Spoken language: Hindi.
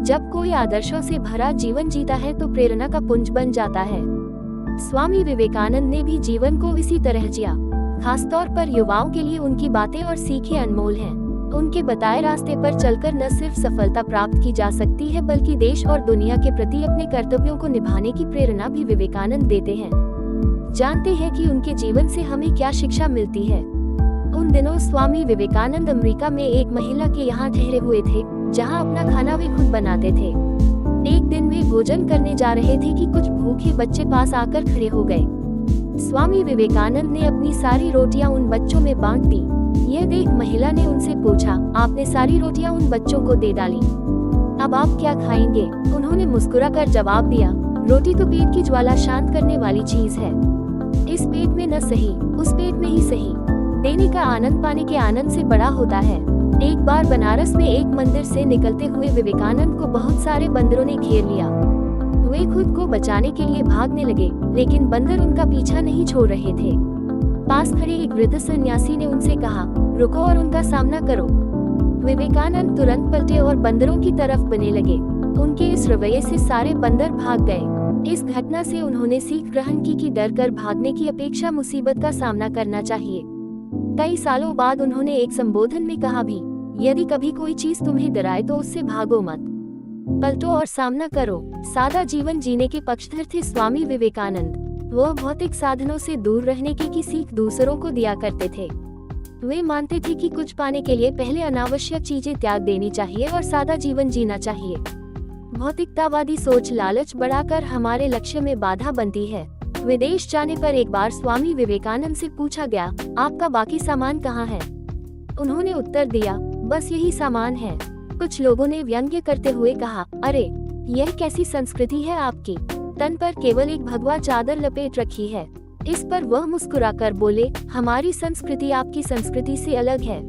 जब कोई आदर्शों से भरा जीवन जीता है तो प्रेरणा का पुंज बन जाता है। स्वामी विवेकानंद ने भी जीवन को इसी तरह जिया। खासतौर पर युवाओं के लिए उनकी बातें और सीखें अनमोल हैं। उनके बताए रास्ते पर चलकर न सिर्फ सफलता प्राप्त की जा सकती है बल्कि देश और दुनिया के प्रति अपने कर्तव्यों को निभाने की प्रेरणा भी विवेकानंद देते हैं। जानते हैं कि उनके जीवन से हमें क्या शिक्षा मिलती है। उन दिनों स्वामी विवेकानंद अमेरिका में एक महिला के यहाँ ठहरे हुए थे, जहाँ अपना खाना वे खुद बनाते थे। एक दिन वे भोजन करने जा रहे थे कि कुछ भूखे बच्चे पास आकर खड़े हो गए। स्वामी विवेकानंद ने अपनी सारी रोटियां उन बच्चों में बांट दी। यह देख महिला ने उनसे पूछा, आपने सारी रोटियां उन बच्चों को दे डाली, अब आप क्या खाएंगे? उन्होंने मुस्कुराकर जवाब दिया, रोटी तो पेट की ज्वाला शांत करने वाली चीज है। इस पेट में न सही, उस पेट में ही सही। देने का आनंद पाने के आनंद से बड़ा होता है। एक बार बनारस में एक मंदिर से निकलते हुए विवेकानंद को बहुत सारे बंदरों ने घेर लिया। वे खुद को बचाने के लिए भागने लगे, लेकिन बंदर उनका पीछा नहीं छोड़ रहे थे। पास खड़े एक वृद्ध सन्यासी ने उनसे कहा, रुको और उनका सामना करो। विवेकानंद तुरंत पलटे और बंदरों की तरफ बढ़ने लगे। उनके इस रवैये से सारे बंदर भाग गए। इस घटना से उन्होंने सीख ग्रहण की कि डर कर भागने की अपेक्षा मुसीबत का सामना करना चाहिए। कई सालों बाद उन्होंने एक संबोधन में कहा भी, यदि कभी कोई चीज तुम्हें डराए तो उससे भागो मत, पलटो और सामना करो। सादा जीवन जीने के पक्षधर थे स्वामी विवेकानंद। वह भौतिक साधनों से दूर रहने की सीख दूसरों को दिया करते थे। वे मानते थे कि कुछ पाने के लिए पहले अनावश्यक चीजें त्याग देनी चाहिए और सादा जीवन जीना चाहिए। भौतिकतावादी सोच लालच बढ़ाकर हमारे लक्ष्य में बाधा बनती है। विदेश जाने पर एक बार स्वामी विवेकानंद से पूछा गया, आपका बाकी सामान कहाँ है? उन्होंने उत्तर दिया, बस यही सामान है। कुछ लोगों ने व्यंग्य करते हुए कहा, अरे यह कैसी संस्कृति है आपकी, तन पर केवल एक भगवा चादर लपेट रखी है। इस पर वह मुस्कुराकर बोले, हमारी संस्कृति आपकी संस्कृति से अलग है।